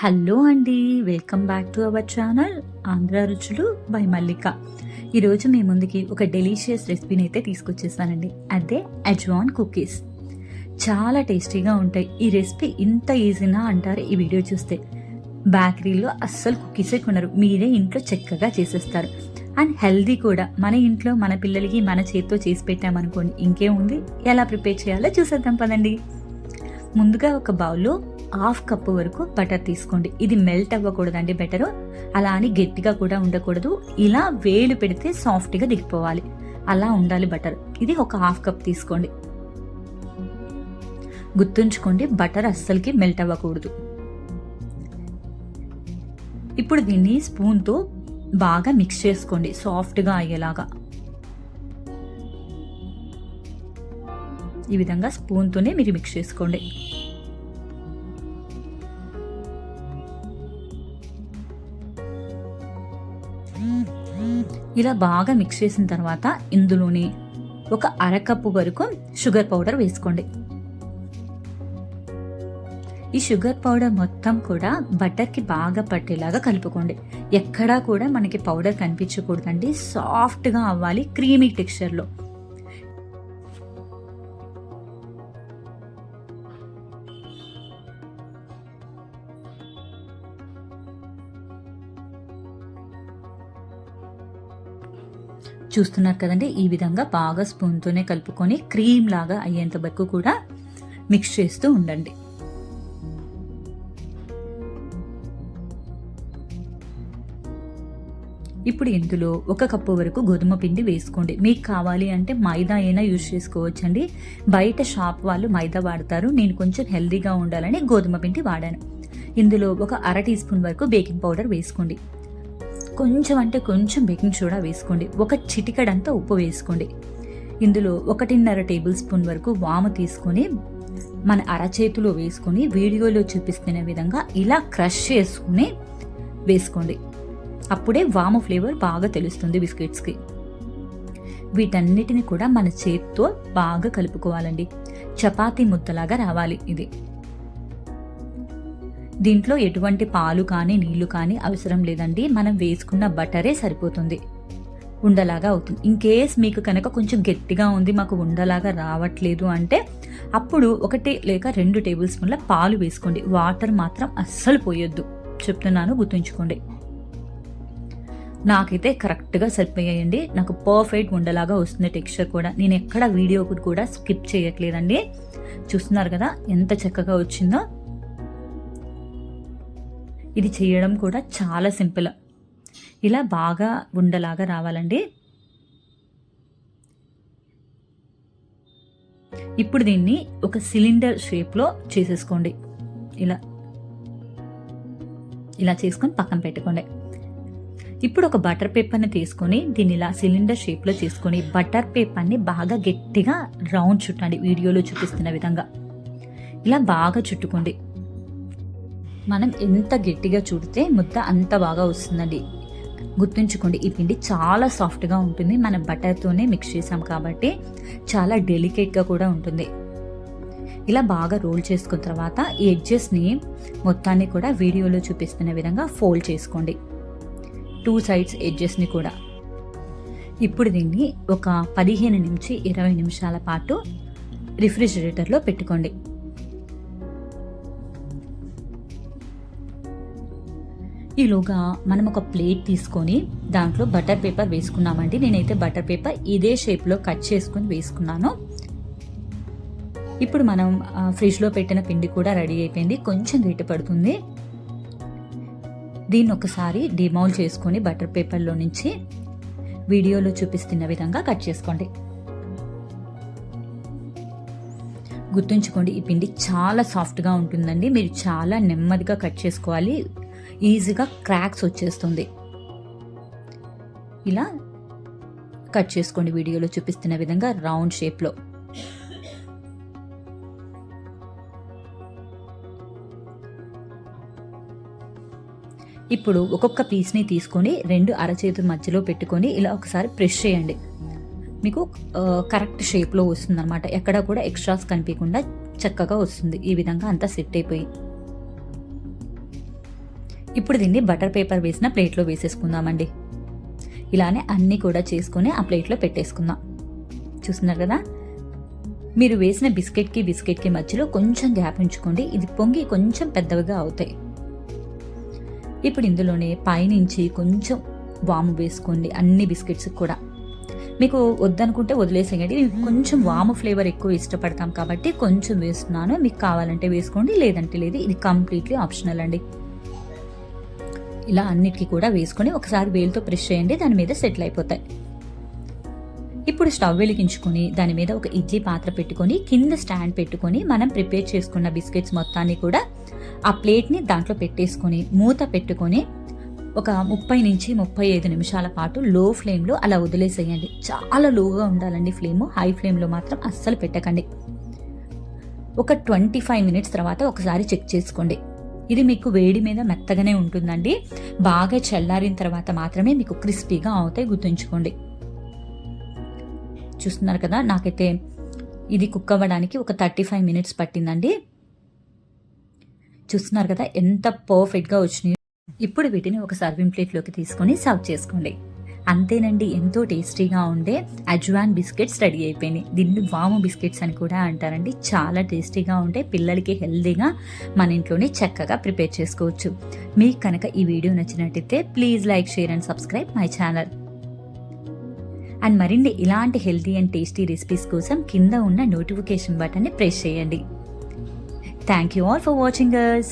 Hello అండి, welcome back to our channel Andhra రుచులు by మల్లిక. ఈరోజు మీ ముందుకి ఒక డెలీషియస్ రెసిపీని అయితే తీసుకొచ్చేసానండి. అదే అజ్వాన్ కుకీస్. చాలా టేస్టీగా ఉంటాయి. ఈ రెసిపీ ఇంత ఈజీనా అంటారు ఈ వీడియో చూస్తే. బేకరీలో అస్సలు కుకీసే కొనరు, మీరే ఇంట్లో చక్కగా చేసేస్తారు. అండ్ హెల్దీ కూడా. మన ఇంట్లో మన పిల్లలకి మన చేతితో చేసి పెట్టామనుకోండి, ఇంకేముంది. ఎలా ప్రిపేర్ చేయాలో చూసేద్దాం పదండి. ముందుగా ఒక బౌల్లో 1/2 కప్పు వరకు బటర్ తీసుకోండి. ఇది మెల్ట్ అవ్వకూడదండి బెటరు, అలా అని గట్టిగా కూడా ఉండకూడదు. ఇలా వేలు పెడితే సాఫ్ట్గా దిగిపోవాలి, అలా ఉండాలి బటర్. ఇది ఒక 1/2 కప్ తీసుకోండి. గుర్తుంచుకోండి, బటర్ అస్సలకి మెల్ట్ అవ్వకూడదు. ఇప్పుడు దీన్ని స్పూన్తో బాగా మిక్స్ చేసుకోండి, సాఫ్ట్గా అయ్యేలాగా. ఈ విధంగా స్పూన్తోనే మీరు మిక్స్ చేసుకోండి. ఇలా బాగా మిక్స్ చేసిన తర్వాత ఇందులోని ఒక 1/2 కప్పు వరకు షుగర్ పౌడర్ వేసుకోండి. ఈ షుగర్ పౌడర్ మొత్తం కూడా బటర్కి బాగా పట్టేలాగా కలుపుకోండి. ఎక్కడా కూడా మనకి పౌడర్ కనిపించకూడదండి, సాఫ్ట్గా అవ్వాలి, క్రీమీ టెక్స్చర్లో. చూస్తున్నారు కదండి, ఈ విధంగా బాగా స్పూన్తోనే కలుపుకొని క్రీమ్ లాగా అయ్యేంత వరకు కూడా మిక్స్ చేస్తూ ఉండండి. ఇప్పుడు ఇందులో 1 కప్పు వరకు గోధుమ పిండి వేసుకోండి. మీకు కావాలి అంటే మైదా అయినా యూజ్ చేసుకోవచ్చండి. బయట షాప్ వాళ్ళు మైదా వాడతారు, నేను కొంచెం హెల్దీగా ఉండాలని గోధుమ పిండి వాడాను. ఇందులో ఒక 1/2 టీ స్పూన్ వరకు బేకింగ్ పౌడర్ వేసుకోండి. కొంచెం అంటే కొంచెం బేకింగ్ సోడా వేసుకోండి. ఒక చిటికెడంతా ఉప్పు వేసుకోండి. ఇందులో 1.5 టేబుల్ స్పూన్ వరకు వాము తీసుకొని మన అరచేతిలో వేసుకొని వీడియోలో చూపిస్తున్న విధంగా ఇలా క్రష్ చేసుకుని వేసుకోండి. అప్పుడే వాము ఫ్లేవర్ బాగా తెలుస్తుంది బిస్కెట్స్కి. వీటన్నిటిని కూడా మన చేతితో బాగా కలుపుకోవాలండి. చపాతీ ముద్దలాగా రావాలి ఇది. దీంట్లో ఎటువంటి పాలు కానీ నీళ్లు కానీ అవసరం లేదండి, మనం వేసుకున్న బటరే సరిపోతుంది. ఉండలాగా అవుతుంది. ఇన్ కేస్ మీకు కనుక కొంచెం గట్టిగా ఉంది, మాకు ఉండలాగా రావట్లేదు అంటే అప్పుడు 1 లేక 2 టేబుల్ స్పూన్ల పాలు వేసుకోండి. వాటర్ మాత్రం అస్సలు పోయొద్దు, చెప్తున్నాను, గుర్తుంచుకోండి. నాకైతే కరెక్ట్గా సరిపోయాయండి. నాకు పర్ఫెక్ట్ ఉండలాగా వస్తుంది టెక్స్చర్ కూడా. నేను ఎక్కడ వీడియో కూడా స్కిప్ చేయట్లేదండి. చూస్తున్నారు కదా ఎంత చక్కగా వచ్చిందో. ఇది చేయడం కూడా చాలా సింపుల్. ఇలా బాగా ఉండలాగా రావాలండి. ఇప్పుడు దీన్ని ఒక సిలిండర్ షేప్లో చేసేసుకోండి. ఇలా చేసుకొని పక్కన పెట్టుకోండి. ఇప్పుడు ఒక బటర్ పేపర్ని తీసుకొని దీన్ని ఇలా సిలిండర్ షేప్లో చేసుకొని బటర్ పేపర్ని బాగా గట్టిగా రౌండ్ చుట్టండి. వీడియోలో చూపిస్తున్న విధంగా ఇలా బాగా చుట్టుకోండి. మనం ఎంత గట్టిగా చుడితే ముద్ద అంత బాగా వస్తుందండి. గుర్తుంచుకోండి, ఈ పిండి చాలా సాఫ్ట్గా ఉంటుంది. మనం బటర్తోనే మిక్స్ చేసాం కాబట్టి చాలా డెలికేట్గా కూడా ఉంటుంది. ఇలా బాగా రోల్ చేసుకున్న తర్వాత ఈ ఎడ్జెస్ని మొత్తాన్ని కూడా వీడియోలో చూపిస్తున్న విధంగా ఫోల్డ్ చేసుకోండి, 2 సైడ్స్ ఎడ్జెస్ని కూడా. ఇప్పుడు దీన్ని ఒక 15 నుంచి 20 నిమిషాల పాటు రిఫ్రిజిరేటర్లో పెట్టుకోండి. ఈలోగా మనం ఒక ప్లేట్ తీసుకొని దాంట్లో బటర్ పేపర్ వేసుకున్నామండి. నేనైతే బటర్ పేపర్ ఇదే షేప్లో కట్ చేసుకుని వేసుకున్నాను. ఇప్పుడు మనం ఫ్రిడ్జ్లో పెట్టిన పిండి కూడా రెడీ అయిపోయింది. కొంచెం గట్టి పడుతుంది. దీన్ని ఒకసారి డిమౌల్డ్ చేసుకొని బటర్ పేపర్లో నుంచి వీడియోలో చూపిస్తున్న విధంగా కట్ చేసుకోండి. గుర్తుంచుకోండి, ఈ పిండి చాలా సాఫ్ట్గా ఉంటుందండి. మీరు చాలా నెమ్మదిగా కట్ చేసుకోవాలి, ఈజీగా క్రాక్స్ వచ్చేస్తుంది. ఇలా కట్ చేసుకోండి వీడియోలో చూపిస్తున్న విధంగా రౌండ్ షేప్లో. ఇప్పుడు ఒక్కొక్క పీస్ని తీసుకొని 2 అరచేతుల మధ్యలో పెట్టుకొని ఇలా ఒకసారి ప్రెస్ చేయండి. మీకు కరెక్ట్ షేప్లో వస్తుంది అనమాట. ఎక్కడ కూడా ఎక్స్ట్రాస్ కనిపించకుండా చక్కగా వస్తుంది. ఈ విధంగా అంతా సెట్ అయిపోయి ఇప్పుడు దీన్ని బటర్ పేపర్ వేసిన ప్లేట్లో వేసేసుకుందామండి. ఇలానే అన్నీ కూడా చేసుకొని ఆ ప్లేట్లో పెట్టేసుకుందాం. చూస్తున్నారు కదా, మీరు వేసిన బిస్కెట్కి మధ్యలో కొంచెం గ్యాప్ ఉంచుకోండి. ఇది పొంగి కొంచెం పెద్దవిగా అవుతాయి. ఇప్పుడు ఇందులోనే పైనుంచి కొంచెం వాము వేసుకోండి అన్ని బిస్కెట్స్ కూడా. మీకు వద్దనుకుంటే వదిలేసేయండి. కొంచెం వాము ఫ్లేవర్ ఎక్కువ ఇష్టపడతాం కాబట్టి కొంచెం వేస్తున్నాను. మీకు కావాలంటే వేసుకోండి, లేదంటే లేదు. ఇది కంప్లీట్లీ ఆప్షనల్ అండి. ఇలా అన్నిటికీ కూడా వేసుకొని ఒకసారి వేలుతో ప్రెస్ చేయండి, దాని మీద సెటిల్ అయిపోతాయి. ఇప్పుడు స్టవ్ వెలిగించుకొని దాని మీద ఒక ఇడ్లీ పాత్ర పెట్టుకొని కింద స్టాండ్ పెట్టుకొని మనం ప్రిపేర్ చేసుకున్న బిస్కెట్స్ మొత్తాన్ని కూడా ఆ ప్లేట్ని దాంట్లో పెట్టేసుకొని మూత పెట్టుకొని ఒక 30 నుంచి 35 నిమిషాల పాటు లో ఫ్లేమ్లో అలా వదిలేసేయండి. చాలా లోగా ఉండాలండి ఫ్లేమ్, హై ఫ్లేమ్లో మాత్రం అస్సలు పెట్టకండి. ఒక 25 మినిట్స్ తర్వాత ఒకసారి చెక్ చేసుకోండి. ఇది మీకు వేడి మీద మెత్తగానే ఉంటుందండి. బాగా చల్లారిన తర్వాత మాత్రమే మీకు క్రిస్పీగా అవుతాయి, గుర్తుంచుకోండి. చూస్తున్నారు కదా, నాకైతే ఇది కుక్ అవ్వడానికి ఒక 35 మినిట్స్ పట్టిందండి. చూస్తున్నారు కదా ఎంత పర్ఫెక్ట్గా వచ్చినాయి. ఇప్పుడు వీటిని ఒక సర్వింగ్ ప్లేట్లోకి తీసుకొని సర్వ్ చేసుకోండి. అంతేనండి, ఎంతో టేస్టీగా ఉండే అజ్వాన్ బిస్కెట్స్ రెడీ అయిపోయినాయి. దీన్ని వాము బిస్కెట్స్ అని కూడా అంటారండి. చాలా టేస్టీగా ఉంటే పిల్లలకి హెల్దీగా మన ఇంట్లోనే చక్కగా ప్రిపేర్ చేసుకోవచ్చు. మీకు కనుక ఈ వీడియో నచ్చినట్టయితే please like, share and subscribe my channel. And మరిన్ని ఇలాంటి హెల్దీ అండ్ టేస్టీ రెసిపీస్ కోసం కింద ఉన్న నోటిఫికేషన్ బటన్ని ప్రెస్ చేయండి. Thank you all for watching us.